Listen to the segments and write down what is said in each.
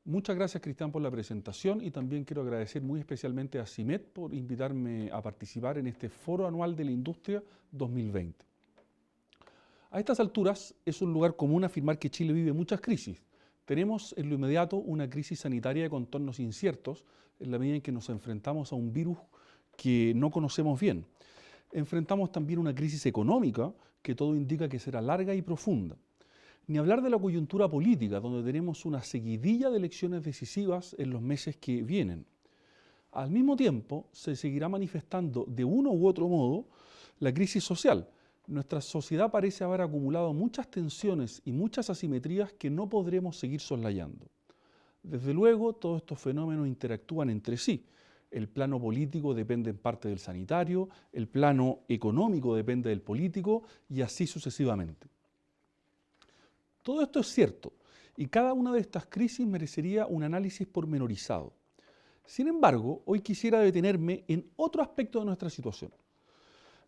Muchas gracias, Cristian, por la presentación y también quiero agradecer muy especialmente a CIMED por invitarme a participar en este Foro Anual de la Industria 2020. A estas alturas es un lugar común afirmar que Chile vive muchas crisis. Tenemos en lo inmediato una crisis sanitaria de contornos inciertos en la medida en que nos enfrentamos a un virus que no conocemos bien. Enfrentamos también una crisis económica que todo indica que será larga y profunda. Ni hablar de la coyuntura política, donde tenemos una seguidilla de elecciones decisivas en los meses que vienen. Al mismo tiempo, se seguirá manifestando de uno u otro modo la crisis social. Nuestra sociedad parece haber acumulado muchas tensiones y muchas asimetrías que no podremos seguir soslayando. Desde luego, todos estos fenómenos interactúan entre sí. El plano político depende en parte del sanitario, el plano económico depende del político y así sucesivamente. Todo esto es cierto y cada una de estas crisis merecería un análisis pormenorizado. Sin embargo, hoy quisiera detenerme en otro aspecto de nuestra situación.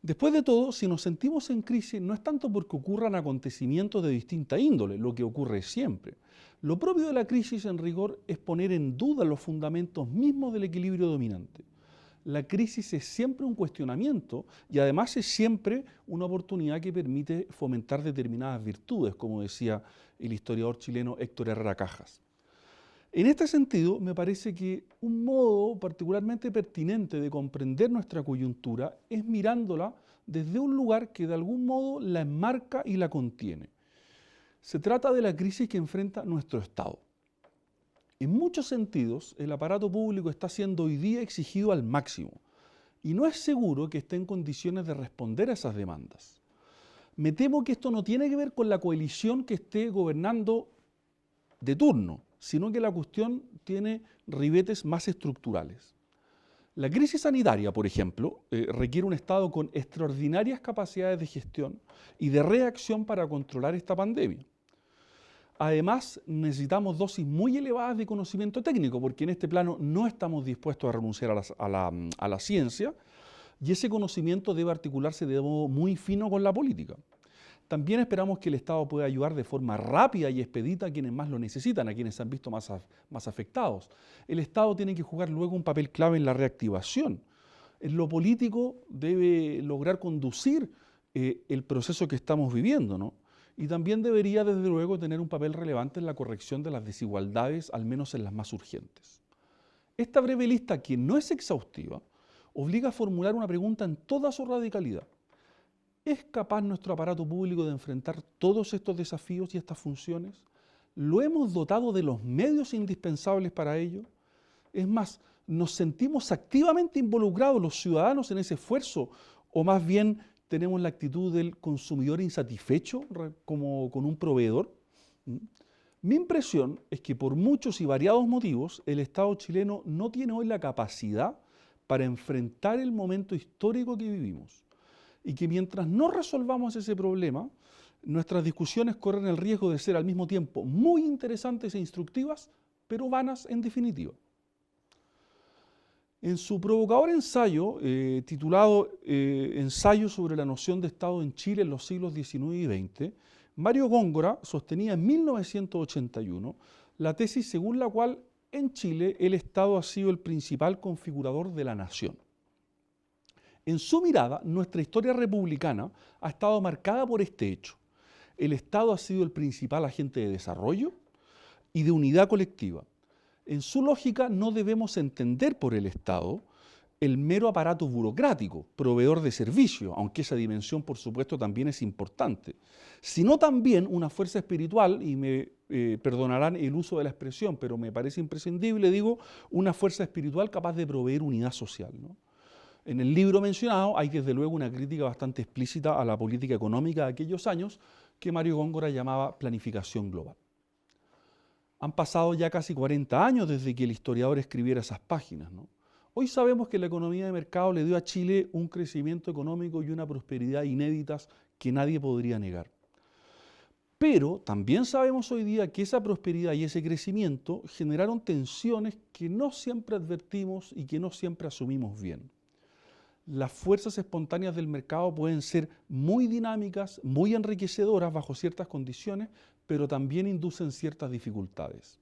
Después de todo, si nos sentimos en crisis no es tanto porque ocurran acontecimientos de distinta índole, lo que ocurre siempre. Lo propio de la crisis en rigor es poner en duda los fundamentos mismos del equilibrio dominante. La crisis es siempre un cuestionamiento y además es siempre una oportunidad que permite fomentar determinadas virtudes, como decía el historiador chileno Héctor Herrera Cajas. En este sentido, me parece que un modo particularmente pertinente de comprender nuestra coyuntura es mirándola desde un lugar que de algún modo la enmarca y la contiene. Se trata de la crisis que enfrenta nuestro Estado. En muchos sentidos, el aparato público está siendo hoy día exigido al máximo y no es seguro que esté en condiciones de responder a esas demandas. Me temo que esto no tiene que ver con la coalición que esté gobernando de turno, sino que la cuestión tiene ribetes más estructurales. La crisis sanitaria, por ejemplo, requiere un Estado con extraordinarias capacidades de gestión y de reacción para controlar esta pandemia. Además, necesitamos dosis muy elevadas de conocimiento técnico, porque en este plano no estamos dispuestos a renunciar a la ciencia, y ese conocimiento debe articularse de modo muy fino con la política. También esperamos que el Estado pueda ayudar de forma rápida y expedita a quienes más lo necesitan, a quienes se han visto más afectados. El Estado tiene que jugar luego un papel clave en la reactivación. En lo político debe lograr conducir el proceso que estamos viviendo, ¿no? Y también debería, desde luego, tener un papel relevante en la corrección de las desigualdades, al menos en las más urgentes. Esta breve lista, que no es exhaustiva, obliga a formular una pregunta en toda su radicalidad. ¿Es capaz nuestro aparato público de enfrentar todos estos desafíos y estas funciones? ¿Lo hemos dotado de los medios indispensables para ello? Es más, ¿nos sentimos activamente involucrados los ciudadanos en ese esfuerzo o más bien tenemos la actitud del consumidor insatisfecho como con un proveedor? Mi impresión es que por muchos y variados motivos el Estado chileno no tiene hoy la capacidad para enfrentar el momento histórico que vivimos y que mientras no resolvamos ese problema, nuestras discusiones corren el riesgo de ser al mismo tiempo muy interesantes e instructivas, pero vanas en definitiva. En su provocador ensayo, titulado Ensayo sobre la noción de Estado en Chile en los siglos XIX y XX, Mario Góngora sostenía en 1981 la tesis según la cual en Chile el Estado ha sido el principal configurador de la nación. En su mirada, nuestra historia republicana ha estado marcada por este hecho. El Estado ha sido el principal agente de desarrollo y de unidad colectiva. En su lógica no debemos entender por el Estado el mero aparato burocrático, proveedor de servicio, aunque esa dimensión por supuesto también es importante, sino también una fuerza espiritual, y me perdonarán el uso de la expresión, pero me parece imprescindible, digo, una fuerza espiritual capaz de proveer unidad social, ¿no? En el libro mencionado hay desde luego una crítica bastante explícita a la política económica de aquellos años que Mario Góngora llamaba planificación global. Han pasado ya casi 40 años desde que el historiador escribiera esas páginas, ¿no? Hoy sabemos que la economía de mercado le dio a Chile un crecimiento económico y una prosperidad inéditas que nadie podría negar. Pero también sabemos hoy día que esa prosperidad y ese crecimiento generaron tensiones que no siempre advertimos y que no siempre asumimos bien. Las fuerzas espontáneas del mercado pueden ser muy dinámicas, muy enriquecedoras bajo ciertas condiciones, pero también inducen ciertas dificultades.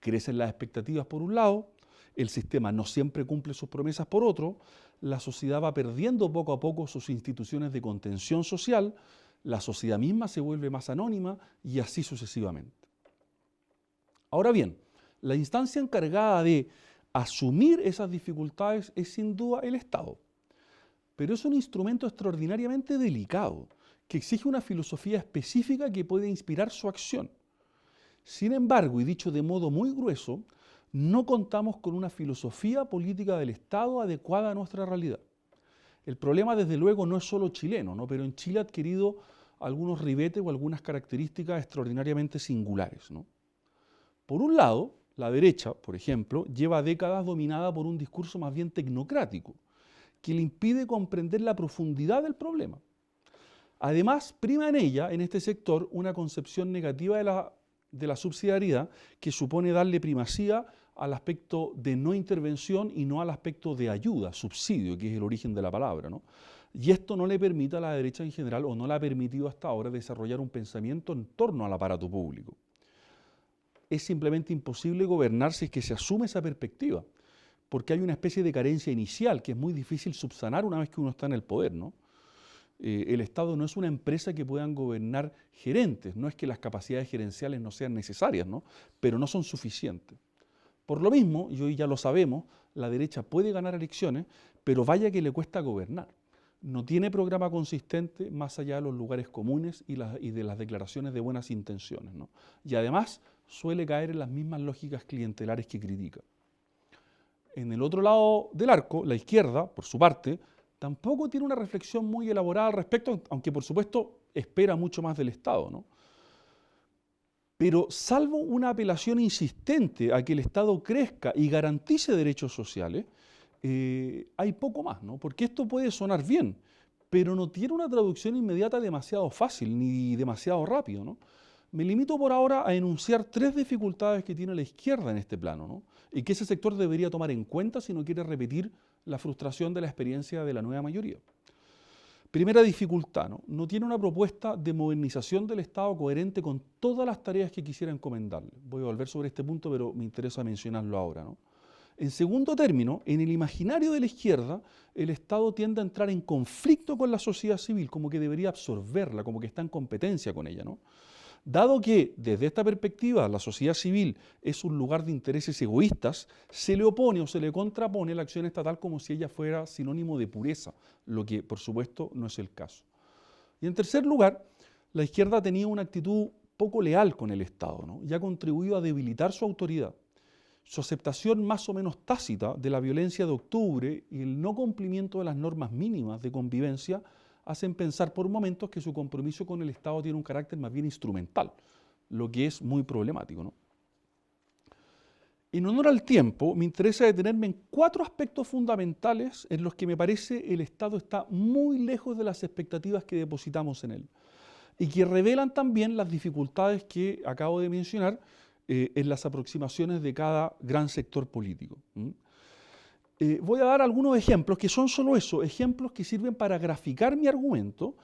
Crecen las expectativas por un lado, el sistema no siempre cumple sus promesas por otro, la sociedad va perdiendo poco a poco sus instituciones de contención social, la sociedad misma se vuelve más anónima y así sucesivamente. Ahora bien, la instancia encargada de asumir esas dificultades es sin duda el Estado, pero es un instrumento extraordinariamente delicado que exige una filosofía específica que puede inspirar su acción. Sin embargo, y dicho de modo muy grueso, no contamos con una filosofía política del Estado adecuada a nuestra realidad. El problema, desde luego, no es solo chileno, ¿no? Pero en Chile ha adquirido algunos ribetes o algunas características extraordinariamente singulares, ¿no? Por un lado, la derecha, por ejemplo, lleva décadas dominada por un discurso más bien tecnocrático, que le impide comprender la profundidad del problema. Además, prima en ella, en este sector, una concepción negativa de la subsidiariedad que supone darle primacía al aspecto de no intervención y no al aspecto de ayuda, subsidio, que es el origen de la palabra, ¿no? Y esto no le permite a la derecha en general, o no le ha permitido hasta ahora, desarrollar un pensamiento en torno al aparato público. Es simplemente imposible gobernar si es que se asume esa perspectiva, porque hay una especie de carencia inicial que es muy difícil subsanar una vez que uno está en el poder, ¿no? El Estado no es una empresa que puedan gobernar gerentes, no es que las capacidades gerenciales no sean necesarias, ¿no? Pero no son suficientes. Por lo mismo, y hoy ya lo sabemos, la derecha puede ganar elecciones, pero vaya que le cuesta gobernar. No tiene programa consistente más allá de los lugares comunes y de las declaraciones de buenas intenciones, ¿no? Y además suele caer en las mismas lógicas clientelares que critica. En el otro lado del arco, la izquierda, por su parte, tampoco tiene una reflexión muy elaborada al respecto, aunque por supuesto espera mucho más del Estado, ¿no? Pero salvo una apelación insistente a que el Estado crezca y garantice derechos sociales, hay poco más, ¿no? Porque esto puede sonar bien, pero no tiene una traducción inmediata demasiado fácil ni demasiado rápido, ¿no? Me limito por ahora a enunciar 3 dificultades que tiene la izquierda en este plano, ¿no? Y que ese sector debería tomar en cuenta si no quiere repetir la frustración de la experiencia de la nueva mayoría. Primera dificultad, ¿no? No tiene una propuesta de modernización del Estado coherente con todas las tareas que quisiera encomendarle. Voy a volver sobre este punto, pero me interesa mencionarlo ahora, ¿no? En segundo término, en el imaginario de la izquierda, el Estado tiende a entrar en conflicto con la sociedad civil, como que debería absorberla, como que está en competencia con ella, ¿no? Dado que, desde esta perspectiva, la sociedad civil es un lugar de intereses egoístas, se le opone o se le contrapone la acción estatal como si ella fuera sinónimo de pureza, lo que, por supuesto, no es el caso. Y en tercer lugar, la izquierda tenía una actitud poco leal con el Estado, ¿no? Y ha contribuido a debilitar su autoridad. Su aceptación más o menos tácita de la violencia de octubre y el no cumplimiento de las normas mínimas de convivencia hacen pensar por momentos que su compromiso con el Estado tiene un carácter más bien instrumental, lo que es muy problemático, ¿no? En honor al tiempo, me interesa detenerme en 4 aspectos fundamentales en los que me parece el Estado está muy lejos de las expectativas que depositamos en él y que revelan también las dificultades que acabo de mencionar en las aproximaciones de cada gran sector político. Voy a dar algunos ejemplos que son solo eso, ejemplos que sirven para graficar mi argumento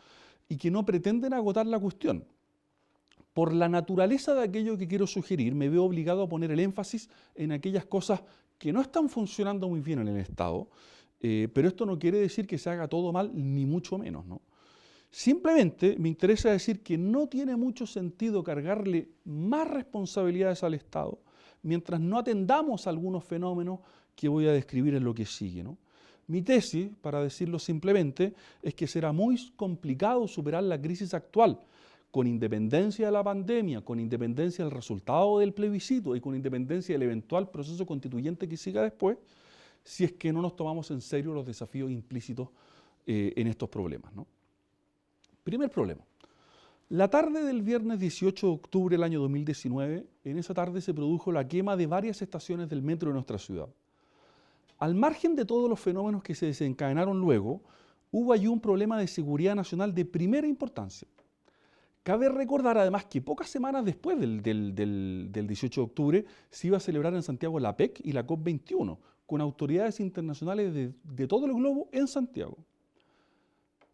y que no pretenden agotar la cuestión. Por la naturaleza de aquello que quiero sugerir, me veo obligado a poner el énfasis en aquellas cosas que no están funcionando muy bien en el Estado, pero esto no quiere decir que se haga todo mal, ni mucho menos, ¿no? Simplemente me interesa decir que no tiene mucho sentido cargarle más responsabilidades al Estado mientras no atendamos a algunos fenómenos que voy a describir en lo que sigue, ¿no? Mi tesis, para decirlo simplemente, es que será muy complicado superar la crisis actual, con independencia de la pandemia, con independencia del resultado del plebiscito y con independencia del eventual proceso constituyente que siga después, si es que no nos tomamos en serio los desafíos implícitos en estos problemas, ¿no? Primer problema. La tarde del viernes 18 de octubre del año 2019, en esa tarde se produjo la quema de varias estaciones del metro de nuestra ciudad. Al margen de todos los fenómenos que se desencadenaron luego, hubo allí un problema de seguridad nacional de primera importancia. Cabe recordar además que pocas semanas después del 18 de octubre se iba a celebrar en Santiago la PEC y la COP21, con autoridades internacionales de todo el globo en Santiago.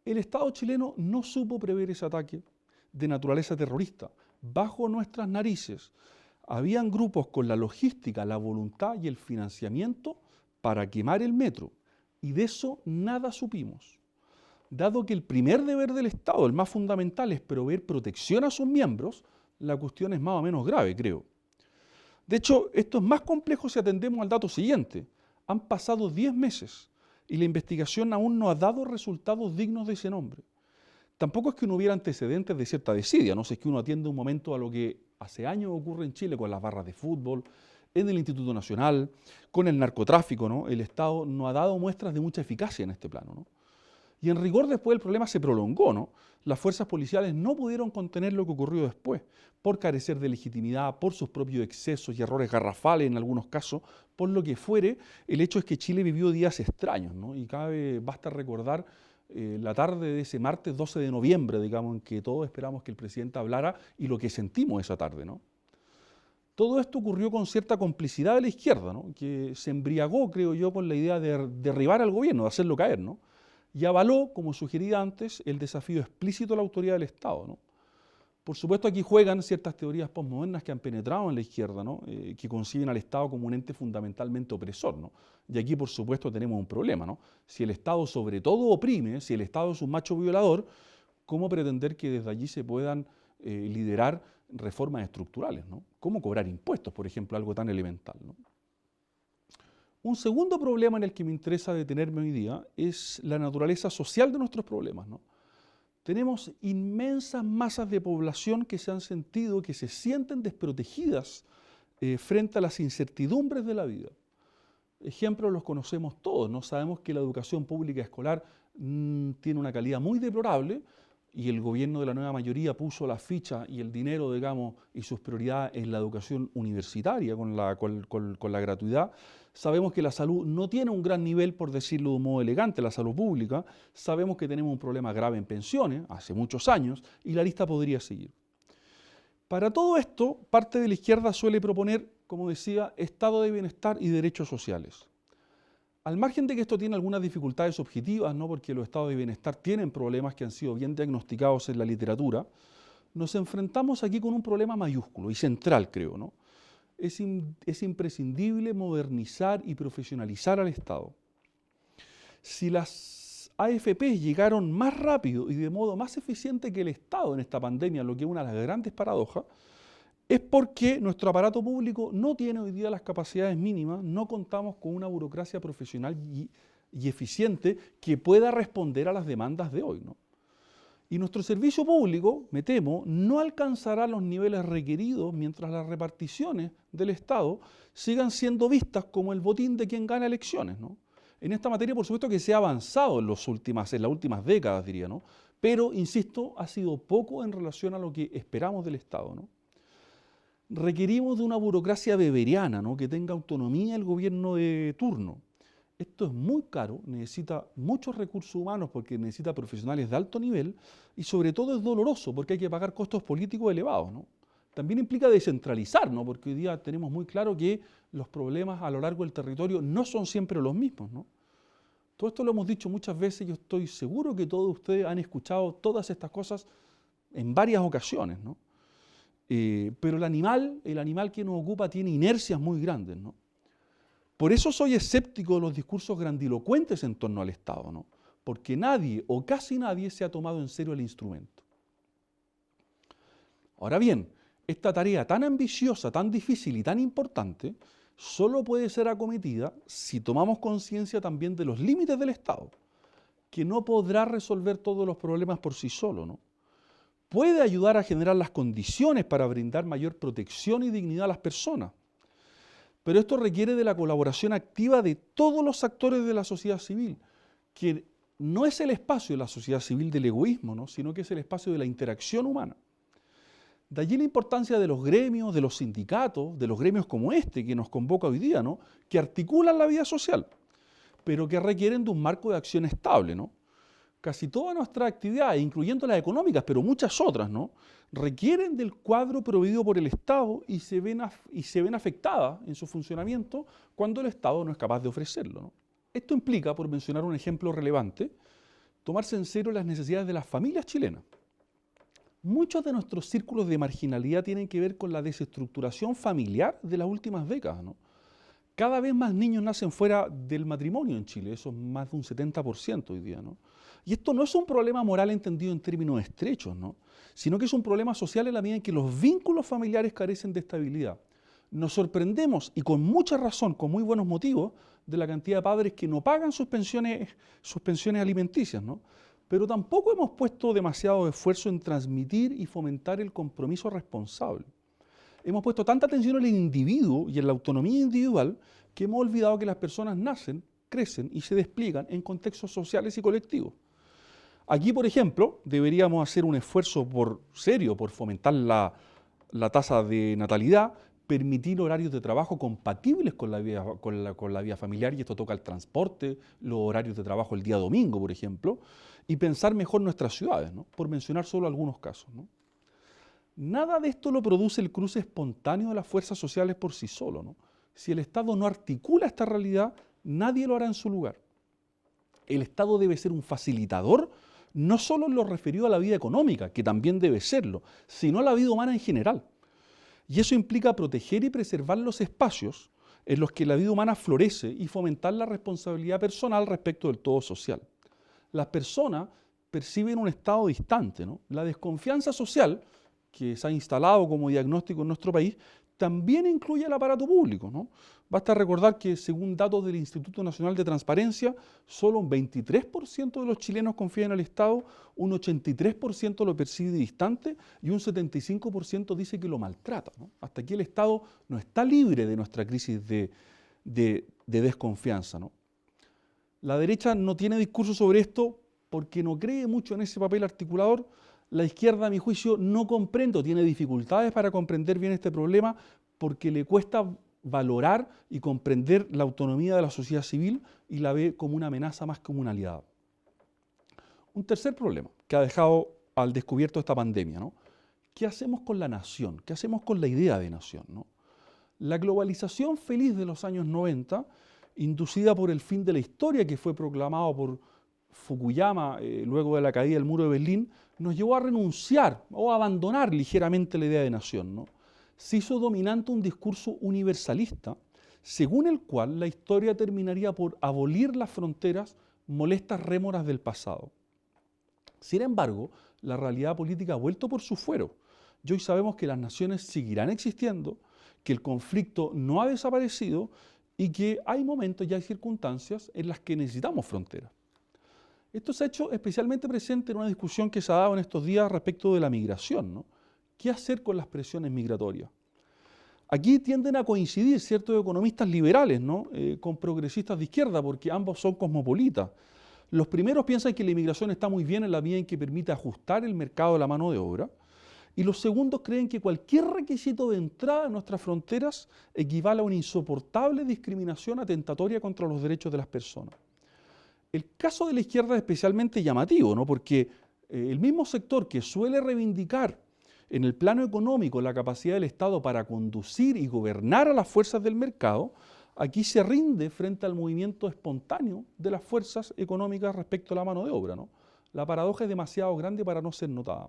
El Estado chileno no supo prever ese ataque de naturaleza terrorista. Bajo nuestras narices habían grupos con la logística, la voluntad y el financiamiento para quemar el metro, y de eso nada supimos. Dado que el primer deber del Estado, el más fundamental, es proveer protección a sus miembros, la cuestión es más o menos grave, creo. De hecho, esto es más complejo si atendemos al dato siguiente. Han pasado 10 meses y la investigación aún no ha dado resultados dignos de ese nombre. Tampoco es que no hubiera antecedentes de cierta desidia, no sé, es que uno atiende un momento a lo que hace años ocurre en Chile con las barras de fútbol, en el Instituto Nacional, con el narcotráfico, ¿no? El Estado no ha dado muestras de mucha eficacia en este plano, ¿no? Y en rigor después el problema se prolongó, ¿no? Las fuerzas policiales no pudieron contener lo que ocurrió después, por carecer de legitimidad, por sus propios excesos y errores garrafales en algunos casos, por lo que fuere, el hecho es que Chile vivió días extraños, ¿no? Y basta recordar la tarde de ese martes 12 de noviembre, digamos, en que todos esperamos que el presidente hablara y lo que sentimos esa tarde, ¿no? Todo esto ocurrió con cierta complicidad de la izquierda, ¿no? Que se embriagó, creo yo, con la idea de derribar al gobierno, de hacerlo caer, ¿no? Y avaló, como sugería antes, el desafío explícito a la autoridad del Estado, ¿no? Por supuesto, aquí juegan ciertas teorías postmodernas que han penetrado en la izquierda, ¿no? Que conciben al Estado como un ente fundamentalmente opresor, ¿no? Y aquí, por supuesto, tenemos un problema, ¿no? Si el Estado sobre todo oprime, si el Estado es un macho violador, ¿cómo pretender que desde allí se puedan liderar reformas estructurales, ¿no? ¿Cómo cobrar impuestos, por ejemplo, algo tan elemental, ¿no? Un segundo problema en el que me interesa detenerme hoy día es la naturaleza social de nuestros problemas, ¿no? Tenemos inmensas masas de población que se han sentido, que se sienten desprotegidas frente a las incertidumbres de la vida. Ejemplos los conocemos todos, ¿no? Sabemos que la educación pública escolar tiene una calidad muy deplorable y el gobierno de la nueva mayoría puso la ficha y el dinero, digamos, y sus prioridades en la educación universitaria con la gratuidad. Sabemos que la salud no tiene un gran nivel, por decirlo de un modo elegante, la salud pública. Sabemos que tenemos un problema grave en pensiones, hace muchos años, y la lista podría seguir. Para todo esto, parte de la izquierda suele proponer, como decía, estado de bienestar y derechos sociales. Al margen de que esto tiene algunas dificultades objetivas, ¿no? Porque los estados de bienestar tienen problemas que han sido bien diagnosticados en la literatura, nos enfrentamos aquí con un problema mayúsculo y central, creo, ¿no? Es imprescindible modernizar y profesionalizar al Estado. Si las AFPs llegaron más rápido y de modo más eficiente que el Estado en esta pandemia, lo que es una de las grandes paradojas, es porque nuestro aparato público no tiene hoy día las capacidades mínimas, no contamos con una burocracia profesional y eficiente que pueda responder a las demandas de hoy, ¿no? Y nuestro servicio público, me temo, no alcanzará los niveles requeridos mientras las reparticiones del Estado sigan siendo vistas como el botín de quien gana elecciones, ¿no? En esta materia, por supuesto, que se ha avanzado en las últimas décadas, diría, ¿no? Pero, insisto, ha sido poco en relación a lo que esperamos del Estado, ¿no? Requerimos de una burocracia weberiana, ¿no? Que tenga autonomía el gobierno de turno. Esto es muy caro, necesita muchos recursos humanos porque necesita profesionales de alto nivel y sobre todo es doloroso porque hay que pagar costos políticos elevados, ¿no? También implica descentralizar, ¿no? Porque hoy día tenemos muy claro que los problemas a lo largo del territorio no son siempre los mismos, ¿no? Todo esto lo hemos dicho muchas veces, yo estoy seguro que todos ustedes han escuchado todas estas cosas en varias ocasiones, ¿no? Pero el animal que nos ocupa tiene inercias muy grandes, ¿no? Por eso soy escéptico de los discursos grandilocuentes en torno al Estado, ¿no? Porque nadie o casi nadie se ha tomado en serio el instrumento. Ahora bien, esta tarea tan ambiciosa, tan difícil y tan importante solo puede ser acometida si tomamos conciencia también de los límites del Estado, que no podrá resolver todos los problemas por sí solo, ¿no? Puede ayudar a generar las condiciones para brindar mayor protección y dignidad a las personas, pero esto requiere de la colaboración activa de todos los actores de la sociedad civil, que no es el espacio de la sociedad civil del egoísmo, ¿no? Sino que es el espacio de la interacción humana. De allí la importancia de los gremios, de los sindicatos, de los gremios como este que nos convoca hoy día, ¿no? Que articulan la vida social, pero que requieren de un marco de acción estable, ¿no? Casi todas nuestras actividades, incluyendo las económicas, pero muchas otras, ¿no? Requieren del cuadro proveído por el Estado y se ven afectadas en su funcionamiento cuando el Estado no es capaz de ofrecerlo, ¿no? Esto implica, por mencionar un ejemplo relevante, tomarse en serio las necesidades de las familias chilenas. Muchos de nuestros círculos de marginalidad tienen que ver con la desestructuración familiar de las últimas décadas, ¿no? Cada vez más niños nacen fuera del matrimonio en Chile, eso es más de un 70% hoy día, ¿no? Y esto no es un problema moral entendido en términos estrechos, ¿no? Sino que es un problema social en la medida en que los vínculos familiares carecen de estabilidad. Nos sorprendemos, y con mucha razón, con muy buenos motivos, de la cantidad de padres que no pagan sus pensiones alimenticias, ¿no? Pero tampoco hemos puesto demasiado esfuerzo en transmitir y fomentar el compromiso responsable. Hemos puesto tanta atención en el individuo y en la autonomía individual que hemos olvidado que las personas nacen, crecen y se despliegan en contextos sociales y colectivos. Aquí, por ejemplo, deberíamos hacer un esfuerzo serio por fomentar la tasa de natalidad, permitir horarios de trabajo compatibles con la vida familiar, y esto toca el transporte, los horarios de trabajo el día domingo, por ejemplo, y pensar mejor nuestras ciudades, ¿no? Por mencionar solo algunos casos, ¿no? Nada de esto lo produce el cruce espontáneo de las fuerzas sociales por sí solo, ¿no? Si el Estado no articula esta realidad, nadie lo hará en su lugar. El Estado debe ser un facilitador, no solo en lo referido a la vida económica, que también debe serlo, sino a la vida humana en general. Y eso implica proteger y preservar los espacios en los que la vida humana florece y fomentar la responsabilidad personal respecto del todo social. Las personas perciben un estado distante, ¿no? La desconfianza social que se ha instalado como diagnóstico en nuestro país también incluye el aparato público, ¿no? Basta recordar que, según datos del Instituto Nacional de Transparencia, solo un 23% de los chilenos confían en el Estado, un 83% lo percibe distante y un 75% dice que lo maltrata, ¿no? Hasta aquí el Estado no está libre de nuestra crisis de desconfianza, ¿no? La derecha no tiene discurso sobre esto porque no cree mucho en ese papel articulador. La izquierda, a mi juicio, no comprende o tiene dificultades para comprender bien este problema porque le cuesta valorar y comprender la autonomía de la sociedad civil y la ve como una amenaza más que como una aliada. Un tercer problema que ha dejado al descubierto esta pandemia, ¿no? ¿Qué hacemos con la nación? ¿Qué hacemos con la idea de nación, ¿no? La globalización feliz de los años 90, inducida por el fin de la historia que fue proclamado por Fukuyama luego de la caída del muro de Berlín, nos llevó a renunciar o a abandonar ligeramente la idea de nación, ¿no? Se hizo dominante un discurso universalista, según el cual la historia terminaría por abolir las fronteras, molestas rémoras del pasado. Sin embargo, la realidad política ha vuelto por su fuero, y hoy sabemos que las naciones seguirán existiendo, que el conflicto no ha desaparecido y que hay momentos y hay circunstancias en las que necesitamos fronteras. Esto se ha hecho especialmente presente en una discusión que se ha dado en estos días respecto de la migración, ¿no? ¿Qué hacer con las presiones migratorias? Aquí tienden a coincidir ciertos economistas liberales, ¿no? Con progresistas de izquierda, porque ambos son cosmopolitas. Los primeros piensan que la inmigración está muy bien en la medida en que permite ajustar el mercado de la mano de obra, y los segundos creen que cualquier requisito de entrada a nuestras fronteras equivale a una insoportable discriminación atentatoria contra los derechos de las personas. El caso de la izquierda es especialmente llamativo, ¿no? Porque el mismo sector que suele reivindicar en el plano económico la capacidad del Estado para conducir y gobernar a las fuerzas del mercado, aquí se rinde frente al movimiento espontáneo de las fuerzas económicas respecto a la mano de obra, ¿no? La paradoja es demasiado grande para no ser notada.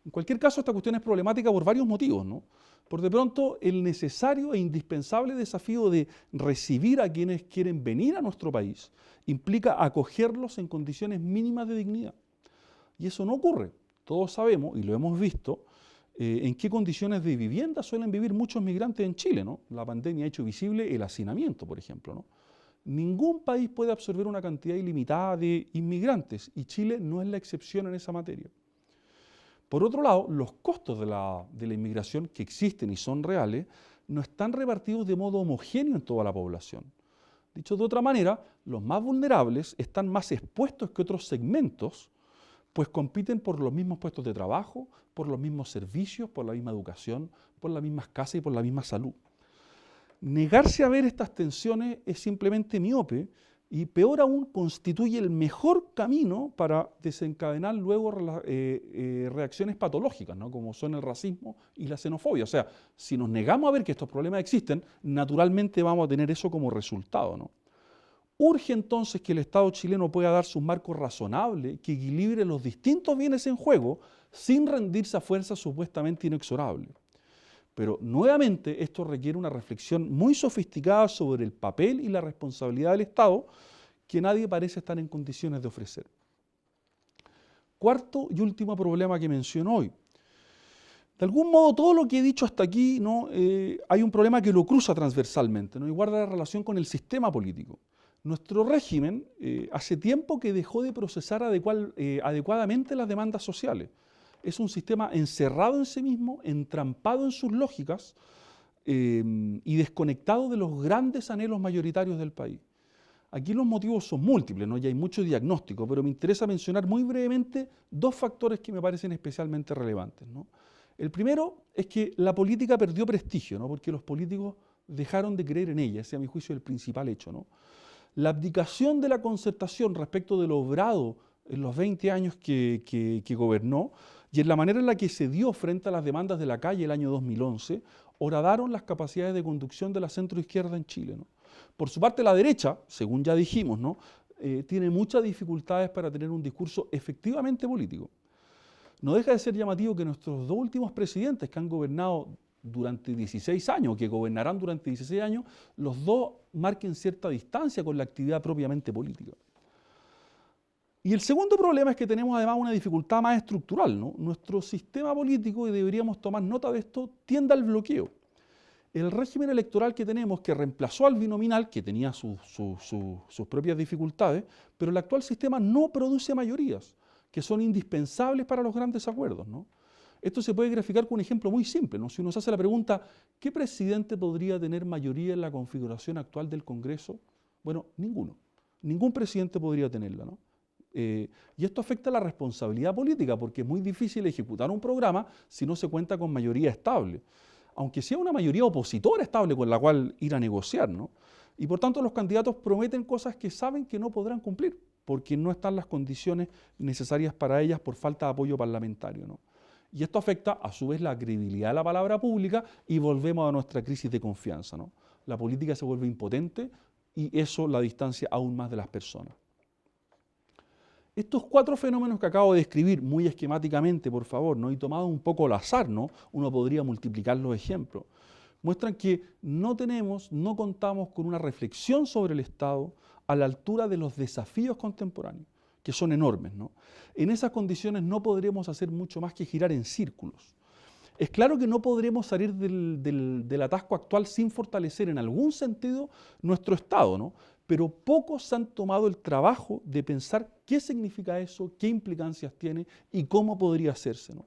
En cualquier caso, esta cuestión es problemática por varios motivos, ¿no? Por de pronto, el necesario e indispensable desafío de recibir a quienes quieren venir a nuestro país implica acogerlos en condiciones mínimas de dignidad. Y eso no ocurre. Todos sabemos, y lo hemos visto, en qué condiciones de vivienda suelen vivir muchos migrantes en Chile, ¿no? La pandemia ha hecho visible el hacinamiento, por ejemplo, ¿no? Ningún país puede absorber una cantidad ilimitada de inmigrantes, y Chile no es la excepción en esa materia. Por otro lado, los costos de la inmigración que existen y son reales no están repartidos de modo homogéneo en toda la población. Dicho de otra manera, los más vulnerables están más expuestos que otros segmentos, pues compiten por los mismos puestos de trabajo, por los mismos servicios, por la misma educación, por las mismas casas y por la misma salud. Negarse a ver estas tensiones es simplemente miope y, peor aún, constituye el mejor camino para desencadenar luego reacciones patológicas, ¿no? Como son el racismo y la xenofobia. O sea, si nos negamos a ver que estos problemas existen, naturalmente vamos a tener eso como resultado, ¿no? Urge entonces que el Estado chileno pueda dar un marco razonable que equilibre los distintos bienes en juego sin rendirse a fuerzas supuestamente inexorables. Pero nuevamente esto requiere una reflexión muy sofisticada sobre el papel y la responsabilidad del Estado que nadie parece estar en condiciones de ofrecer. Cuarto y último problema que menciono hoy. De algún modo, todo lo que he dicho hasta aquí, ¿no? Hay un problema que lo cruza transversalmente, ¿no? Y guarda relación con el sistema político. Nuestro régimen hace tiempo que dejó de procesar adecuadamente las demandas sociales. Es un sistema encerrado en sí mismo, entrampado en sus lógicas y desconectado de los grandes anhelos mayoritarios del país. Aquí los motivos son múltiples, ¿no? Y hay mucho diagnóstico, pero me interesa mencionar muy brevemente dos factores que me parecen especialmente relevantes, ¿no? El primero es que la política perdió prestigio, ¿no? Porque los políticos dejaron de creer en ella, ese a mi juicio es el principal hecho, ¿no? La abdicación de la concertación respecto de lo obrado en los 20 años que gobernó y en la manera en la que se dio frente a las demandas de la calle el año 2011, horadaron las capacidades de conducción de la centroizquierda en Chile, ¿no? Por su parte, la derecha, según ya dijimos, ¿no? Tiene muchas dificultades para tener un discurso efectivamente político. No deja de ser llamativo que nuestros dos últimos presidentes que han gobernado durante 16 años, que gobernarán durante 16 años, los dos marquen cierta distancia con la actividad propiamente política. Y el segundo problema es que tenemos además una dificultad más estructural, ¿no? Nuestro sistema político, y deberíamos tomar nota de esto, tiende al bloqueo. El régimen electoral que tenemos, que reemplazó al binominal, que tenía sus propias dificultades, pero el actual sistema no produce mayorías, que son indispensables para los grandes acuerdos, ¿no? Esto se puede graficar con un ejemplo muy simple, ¿no? Si uno se hace la pregunta, ¿qué presidente podría tener mayoría en la configuración actual del Congreso? Bueno, ninguno. Ningún presidente podría tenerla, ¿no? Y esto afecta a la responsabilidad política, porque es muy difícil ejecutar un programa si no se cuenta con mayoría estable, aunque sea una mayoría opositora estable con la cual ir a negociar, ¿no? Y por tanto los candidatos prometen cosas que saben que no podrán cumplir, porque no están las condiciones necesarias para ellas por falta de apoyo parlamentario, ¿no? Y esto afecta a su vez la credibilidad de la palabra pública y volvemos a nuestra crisis de confianza, ¿no? La política se vuelve impotente y eso la distancia aún más de las personas. Estos cuatro fenómenos que acabo de describir muy esquemáticamente, por favor, ¿no? Y tomado un poco al azar, ¿no? Uno podría multiplicar los ejemplos, muestran que no contamos con una reflexión sobre el Estado a la altura de los desafíos contemporáneos, que son enormes, ¿no? En esas condiciones no podremos hacer mucho más que girar en círculos. Es claro que no podremos salir del atasco actual sin fortalecer en algún sentido nuestro Estado, ¿no? Pero pocos han tomado el trabajo de pensar qué significa eso, qué implicancias tiene y cómo podría hacerse, ¿no?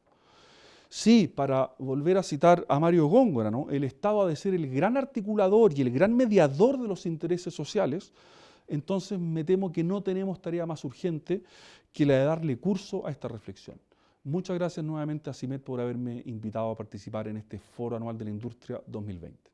Sí, para volver a citar a Mario Góngora, ¿no? El Estado ha de ser el gran articulador y el gran mediador de los intereses sociales. Entonces me temo que no tenemos tarea más urgente que la de darle curso a esta reflexión. Muchas gracias nuevamente a CIMED por haberme invitado a participar en este Foro Anual de la Industria 2020.